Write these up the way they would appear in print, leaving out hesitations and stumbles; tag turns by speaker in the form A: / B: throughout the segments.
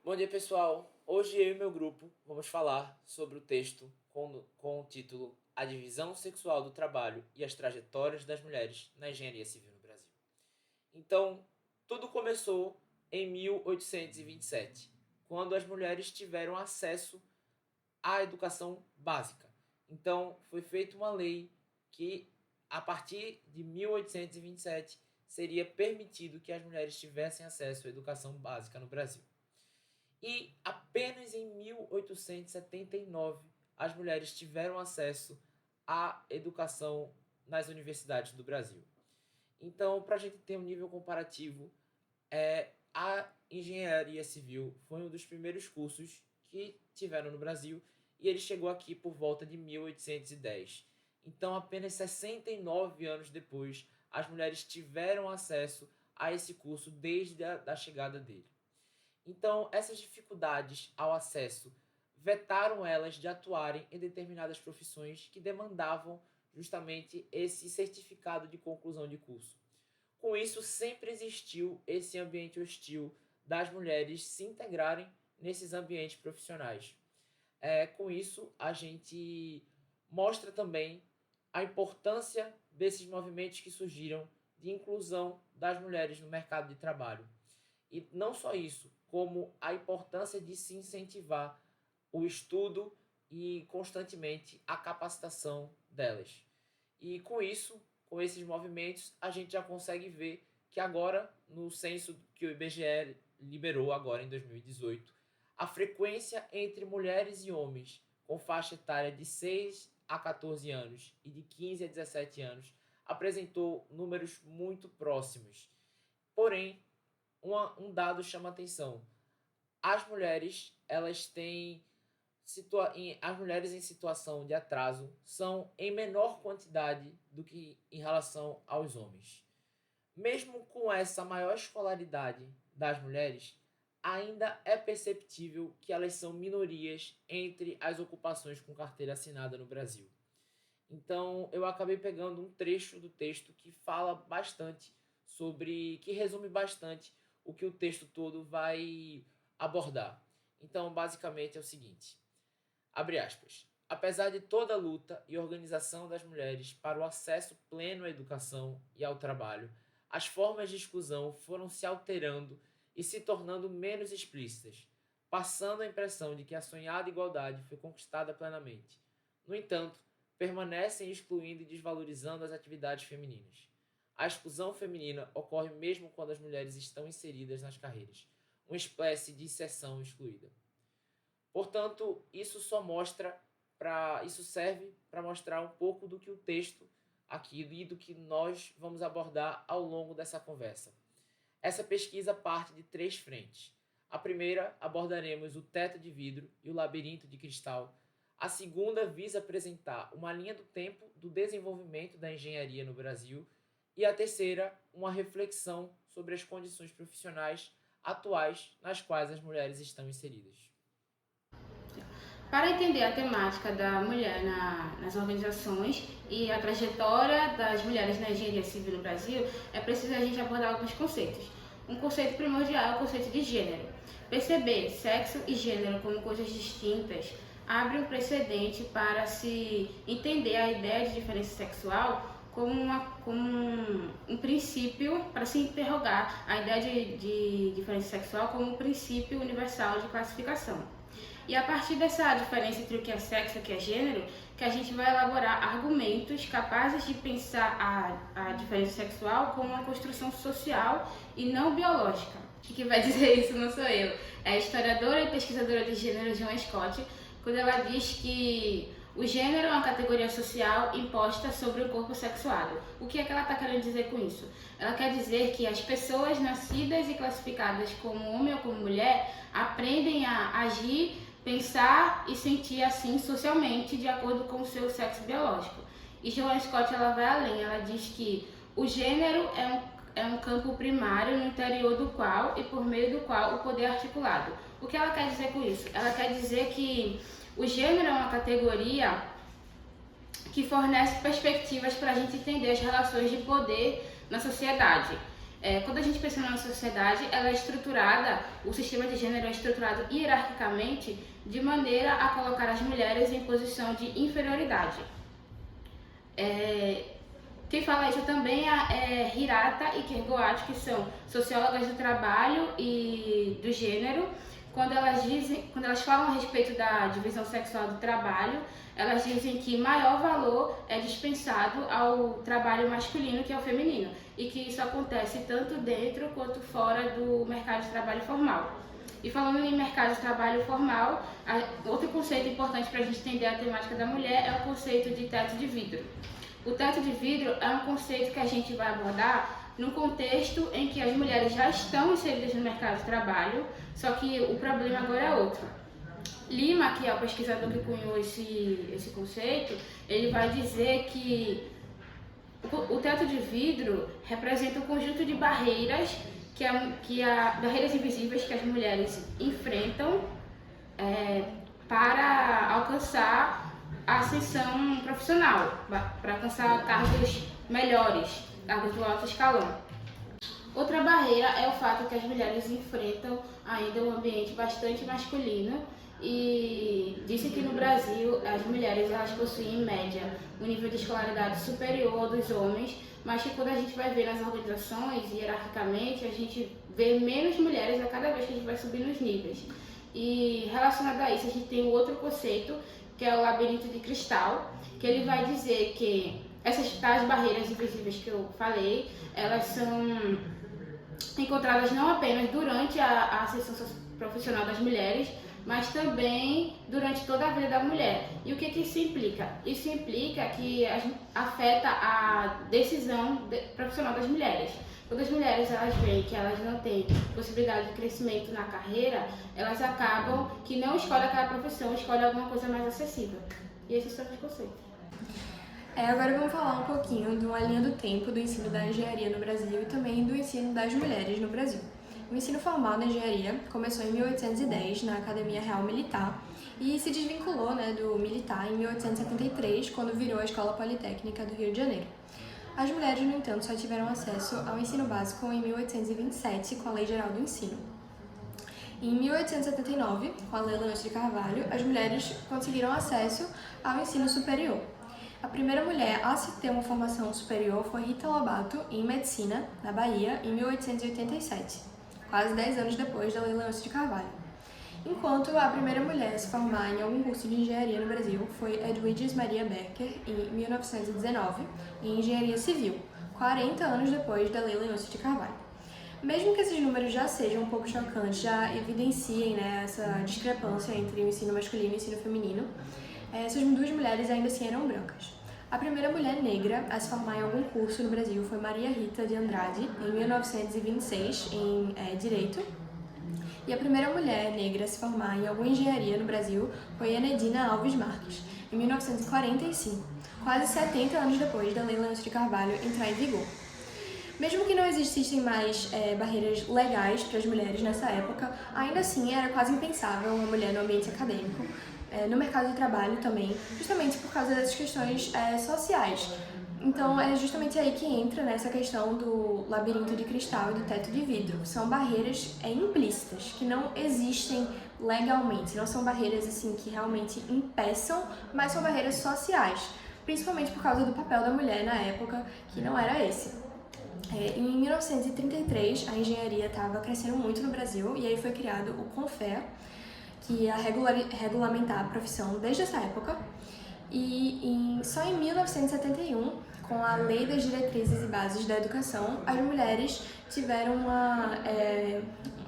A: Bom dia, pessoal. Hoje eu e meu grupo vamos falar sobre o texto com o título A Divisão Sexual do Trabalho e as Trajetórias das Mulheres na Engenharia Civil no Brasil. Então, tudo começou em 1827, quando as mulheres tiveram acesso à educação básica. Então, foi feita uma lei que, a partir de 1827, seria permitido que as mulheres tivessem acesso à educação básica no Brasil. E apenas em 1879 as mulheres tiveram acesso à educação nas universidades do Brasil. Então, para a gente ter um nível comparativo, a engenharia civil foi um dos primeiros cursos que tiveram no Brasil e ele chegou aqui por volta de 1810. Então, apenas 69 anos depois, as mulheres tiveram acesso a esse curso desde a chegada dele. Então, essas dificuldades ao acesso vetaram elas de atuarem em determinadas profissões que demandavam justamente esse certificado de conclusão de curso. Com isso, sempre existiu esse ambiente hostil das mulheres se integrarem nesses ambientes profissionais. Com isso, a gente mostra também a importância desses movimentos que surgiram de inclusão das mulheres no mercado de trabalho. E não só isso, como a importância de se incentivar o estudo e constantemente a capacitação delas. E com isso, com esses movimentos, a gente já consegue ver que agora, no censo que o IBGE liberou agora em 2018, a frequência entre mulheres e homens com faixa etária de 6 a 14 anos e de 15 a 17 anos apresentou números muito próximos. Porém, um dado chama atenção. As mulheres, elas têm as mulheres em situação de atraso são em menor quantidade do que em relação aos homens. Mesmo com essa maior escolaridade das mulheres, ainda é perceptível que elas são minorias entre as ocupações com carteira assinada no Brasil. Então, eu acabei pegando um trecho do texto que fala bastante que resume bastante o que o texto todo vai abordar. Então, basicamente é o seguinte: abre aspas. Apesar de toda a luta e organização das mulheres para o acesso pleno à educação e ao trabalho, as formas de exclusão foram se alterando e se tornando menos explícitas, passando a impressão de que a sonhada igualdade foi conquistada plenamente. No entanto, permanecem excluindo e desvalorizando as atividades femininas. A exclusão feminina ocorre mesmo quando as mulheres estão inseridas nas carreiras, uma espécie de seção excluída. Portanto, isso serve para mostrar um pouco do que o texto aqui e do que nós vamos abordar ao longo dessa conversa. Essa pesquisa parte de 3 frentes. A primeira, abordaremos o teto de vidro e o labirinto de cristal. A segunda visa apresentar uma linha do tempo do desenvolvimento da engenharia no Brasil. E a terceira, uma reflexão sobre as condições profissionais atuais nas quais as mulheres estão inseridas.
B: Para entender a temática da mulher nas organizações e a trajetória das mulheres na engenharia civil no Brasil, é preciso a gente abordar alguns conceitos. Um conceito primordial é o conceito de gênero. Perceber sexo e gênero como coisas distintas abre um precedente para se entender a ideia de diferença sexual como um princípio, para se interrogar a ideia de diferença sexual como um princípio universal de classificação. E a partir dessa diferença entre o que é sexo e o que é gênero, que a gente vai elaborar argumentos capazes de pensar a diferença sexual como uma construção social e não biológica. Quem vai dizer isso não sou eu, é a historiadora e pesquisadora de gênero Joan Scott, quando ela diz que o gênero é uma categoria social imposta sobre o corpo sexuado. O que é que ela está querendo dizer com isso? Ela quer dizer que as pessoas nascidas e classificadas como homem ou como mulher aprendem a agir, pensar e sentir assim socialmente de acordo com o seu sexo biológico. E Joan Scott ela vai além, ela diz que o gênero é um campo primário no interior do qual e por meio do qual o poder é articulado. O que ela quer dizer com isso? Ela quer dizer que o gênero é uma categoria que fornece perspectivas para a gente entender as relações de poder na sociedade. Quando a gente pensa na nossa sociedade, ela é estruturada, o sistema de gênero é estruturado hierarquicamente de maneira a colocar as mulheres em posição de inferioridade. Quem fala isso também é Hirata e Kergoat, que são sociólogas do trabalho e do gênero. Quando elas falam a respeito da divisão sexual do trabalho, elas dizem que maior valor é dispensado ao trabalho masculino que ao feminino, e que isso acontece tanto dentro quanto fora do mercado de trabalho formal. E falando em mercado de trabalho formal, outro conceito importante para a gente entender a temática da mulher é o conceito de teto de vidro. O teto de vidro é um conceito que a gente vai abordar num contexto em que as mulheres já estão inseridas no mercado de trabalho, só que o problema agora é outro. Lima, que é o pesquisador que cunhou esse conceito, ele vai dizer que o teto de vidro representa um conjunto de barreiras, barreiras invisíveis que as mulheres enfrentam para alcançar a ascensão profissional, para alcançar cargos melhores, cargos do alto escalão. Outra barreira é o fato que as mulheres enfrentam ainda um ambiente bastante masculino, e disse que no Brasil as mulheres elas possuem em média um nível de escolaridade superior ao dos homens, mas que quando a gente vai ver nas organizações, hierarquicamente, a gente vê menos mulheres a cada vez que a gente vai subir nos níveis. E relacionado a isso, a gente tem um outro conceito, que é o labirinto de cristal, que ele vai dizer que essas tais barreiras invisíveis que eu falei, elas são encontradas não apenas durante a ascensão profissional das mulheres, mas também durante toda a vida da mulher. E o que isso implica? Isso implica que afeta a decisão profissional das mulheres. Quando as mulheres elas veem que elas não têm possibilidade de crescimento na carreira, elas acabam que não escolhem aquela profissão, escolhem alguma coisa mais acessível. E esses são os conceitos.
C: Agora vamos falar um pouquinho de uma linha do tempo do ensino da engenharia no Brasil e também do ensino das mulheres no Brasil. O ensino formal da engenharia começou em 1810 na Academia Real Militar e se desvinculou do militar em 1873, quando virou a Escola Politécnica do Rio de Janeiro. As mulheres, no entanto, só tiveram acesso ao ensino básico em 1827, com a Lei Geral do Ensino. Em 1879, com a Lei Leôncio de Carvalho, as mulheres conseguiram acesso ao ensino superior. A primeira mulher a se ter uma formação superior foi Rita Lobato, em Medicina, na Bahia, em 1887, quase 10 anos depois da Lei Leôncio de Carvalho. Enquanto a primeira mulher a se formar em algum curso de engenharia no Brasil foi Edwiges Maria Becker, em 1919, em Engenharia Civil, 40 anos depois da Lei Leôncio de Carvalho. Mesmo que esses números já sejam um pouco chocantes, já evidenciem essa discrepância entre o ensino masculino e o ensino feminino, essas duas mulheres ainda assim eram brancas. A primeira mulher negra a se formar em algum curso no Brasil foi Maria Rita de Andrade, em 1926, em Direito. E a primeira mulher negra a se formar em alguma engenharia no Brasil foi Enedina Alves Marques, em 1945, quase 70 anos depois da Lei Leôncio de Carvalho entrar em vigor. Mesmo que não existissem mais barreiras legais para as mulheres nessa época, ainda assim era quase impensável uma mulher no ambiente acadêmico, no mercado de trabalho também, justamente por causa dessas questões sociais. Então é justamente aí que entra nessa questão do labirinto de cristal e do teto de vidro. São barreiras implícitas, que não existem legalmente, não são barreiras assim que realmente impeçam, mas são barreiras sociais, principalmente por causa do papel da mulher na época, que não era esse. Em 1933, a engenharia estava crescendo muito no Brasil e aí foi criado o CONFEA, que ia regulamentar a profissão desde essa época. E só em 1971, com a Lei das Diretrizes e Bases da Educação, as mulheres tiveram uma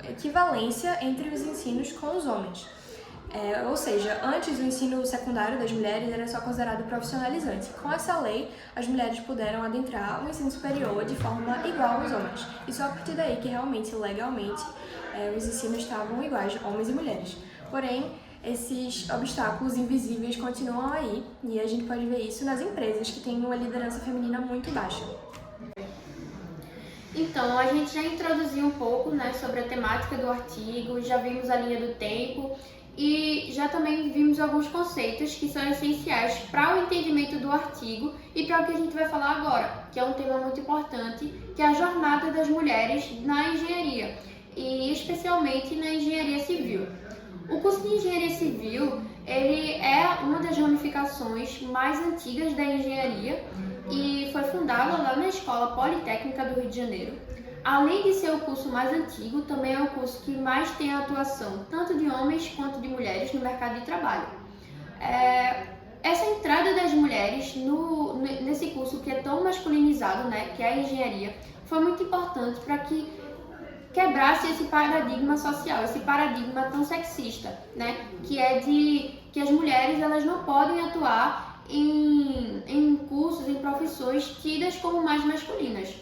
C: equivalência entre os ensinos com os homens. Ou seja, antes o ensino secundário das mulheres era só considerado profissionalizante. Com essa lei, as mulheres puderam adentrar o ensino superior de forma igual aos homens. E só a partir daí que realmente, legalmente, os ensinos estavam iguais, homens e mulheres. Porém, esses obstáculos invisíveis continuam aí, e a gente pode ver isso nas empresas que têm uma liderança feminina muito baixa.
B: Então, a gente já introduziu um pouco, né, sobre a temática do artigo, já vimos a linha do tempo e já também vimos alguns conceitos que são essenciais para o entendimento do artigo e para o que a gente vai falar agora, que é um tema muito importante, que é a jornada das mulheres na engenharia e especialmente na engenharia civil. O curso de engenharia civil, ele é uma das ramificações mais antigas da engenharia e foi fundado lá na Escola Politécnica do Rio de Janeiro. Além de ser o curso mais antigo, também é o curso que mais tem atuação tanto de homens quanto de mulheres no mercado de trabalho. Essa entrada das mulheres nesse curso que é tão masculinizado, né, que é a engenharia, foi muito importante para que quebrasse esse paradigma social, esse paradigma tão sexista, né, que é de que as mulheres elas não podem atuar em cursos, em profissões tidas como mais masculinas.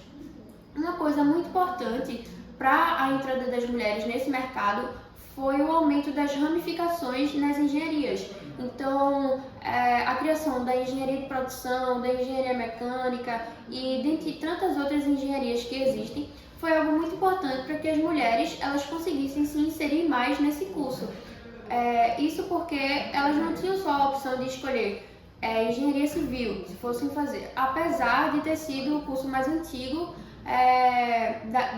B: Uma coisa muito importante para a entrada das mulheres nesse mercado foi o aumento das ramificações nas engenharias. Então, a criação da engenharia de produção, da engenharia mecânica e dentre tantas outras engenharias que existem, foi algo muito importante para que as mulheres elas conseguissem se inserir mais nesse curso. Isso porque elas não tinham só a opção de escolher engenharia civil, se fossem fazer, apesar de ter sido o curso mais antigo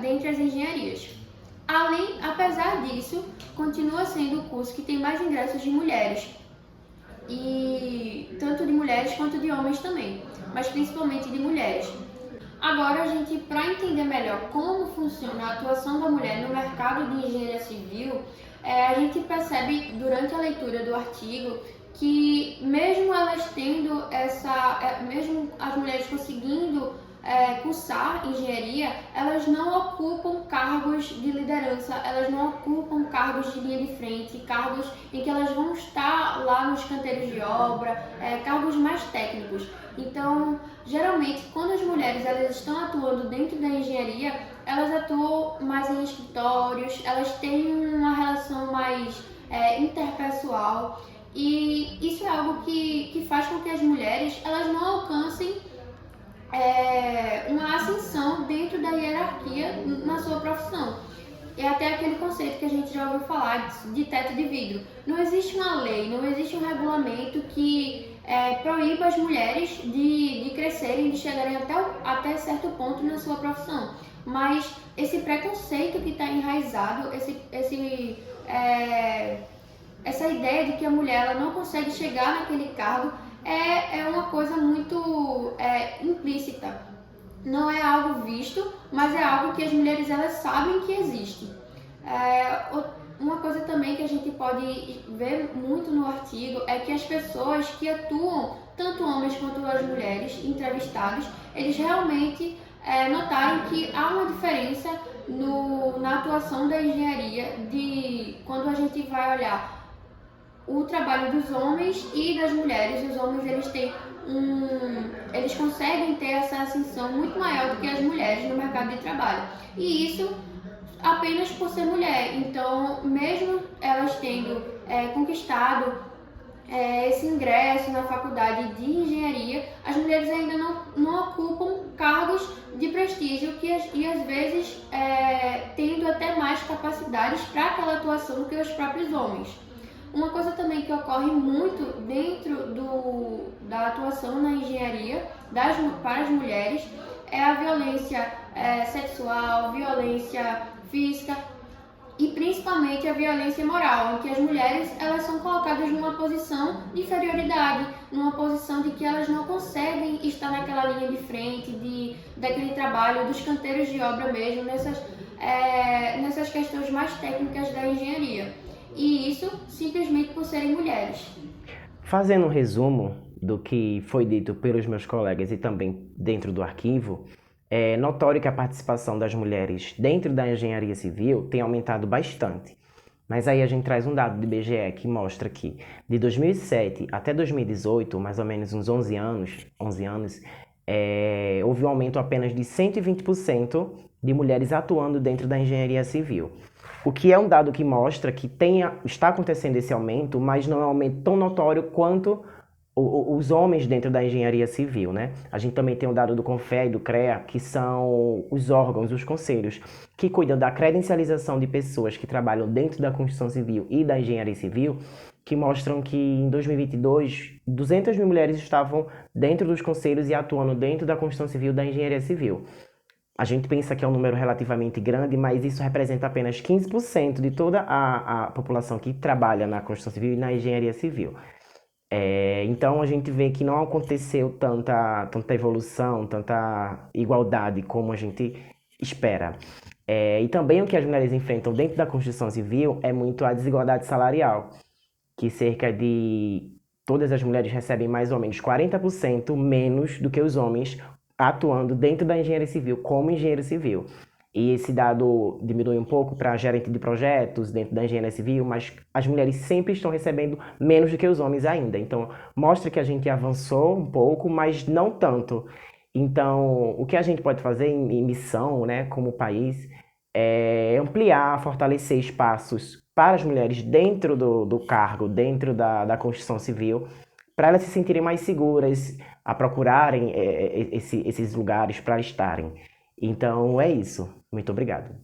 B: dentre as engenharias. Apesar disso, continua sendo o curso que tem mais ingressos de mulheres, e tanto de mulheres quanto de homens também, mas principalmente de mulheres. Agora, para entender melhor como funciona a atuação da mulher no mercado de engenharia civil, a gente percebe durante a leitura do artigo que mesmo elas tendo mesmo as mulheres conseguindo cursar engenharia, elas não ocupam cargos de liderança, elas não ocupam cargos de linha de frente, cargos em que elas vão estar lá nos canteiros de obra, cargos mais técnicos. Então, geralmente, quando as mulheres elas estão atuando dentro da engenharia, elas atuam mais em escritórios, elas têm uma relação mais interpessoal, e isso é algo que faz com que as mulheres elas não alcancem uma ascensão dentro da hierarquia na sua profissão. É até aquele conceito que a gente já ouviu falar de teto de vidro. Não existe uma lei, não existe um regulamento que proíba as mulheres de crescerem, de chegarem até certo ponto na sua profissão. Mas esse preconceito que está enraizado, essa ideia de que a mulher ela não consegue chegar naquele cargo, é uma coisa muito implícita. Não é algo visto, mas é algo que as mulheres elas sabem que existe. Uma coisa também que a gente pode ver muito no artigo é que as pessoas que atuam, tanto homens quanto as mulheres entrevistados, eles realmente notaram que há uma diferença na atuação da engenharia quando a gente vai olhar o trabalho dos homens e das mulheres. Os homens eles conseguem ter essa ascensão muito maior do que as mulheres no mercado de trabalho. E isso apenas por ser mulher. Então, mesmo elas tendo conquistado esse ingresso na faculdade de engenharia, as mulheres ainda não ocupam cargos de prestígio e às vezes tendo até mais capacidades para aquela atuação do que os próprios homens. Uma coisa também que ocorre muito dentro da atuação na engenharia para as mulheres é a violência sexual, violência física e principalmente a violência moral, em que as mulheres elas são colocadas numa posição de inferioridade, numa posição de que elas não conseguem estar naquela linha de frente daquele trabalho, dos canteiros de obra mesmo, nessas questões mais técnicas da engenharia. E isso simplesmente por serem mulheres.
D: Fazendo um resumo do que foi dito pelos meus colegas e também dentro do arquivo, é notório que a participação das mulheres dentro da engenharia civil tem aumentado bastante. Mas aí a gente traz um dado do IBGE que mostra que de 2007 até 2018, mais ou menos uns 11 anos, houve um aumento apenas de 120% de mulheres atuando dentro da engenharia civil. O que é um dado que mostra que está acontecendo esse aumento, mas não é um aumento tão notório quanto os homens dentro da engenharia civil, né? A gente também tem um dado do CONFEA e do CREA, que são os órgãos, os conselhos, que cuidam da credencialização de pessoas que trabalham dentro da construção civil e da engenharia civil, que mostram que em 2022, 200 mil mulheres estavam dentro dos conselhos e atuando dentro da construção civil e da engenharia civil. A gente pensa que é um número relativamente grande, mas isso representa apenas 15% de toda a população que trabalha na construção civil e na engenharia civil. Então a gente vê que não aconteceu tanta evolução, tanta igualdade como a gente espera. E também o que as mulheres enfrentam dentro da construção civil é muito a desigualdade salarial, que cerca de todas as mulheres recebem mais ou menos 40% menos do que os homens atuando dentro da engenharia civil como engenheiro civil. E esse dado diminui um pouco para gerente de projetos dentro da engenharia civil, mas as mulheres sempre estão recebendo menos do que os homens ainda. Então, mostra que a gente avançou um pouco, mas não tanto. Então, o que a gente pode fazer em missão, né, como país, é ampliar, fortalecer espaços para as mulheres dentro do cargo, dentro da construção civil, para elas se sentirem mais seguras, a procurarem esses lugares para estarem. Então é isso. Muito obrigado.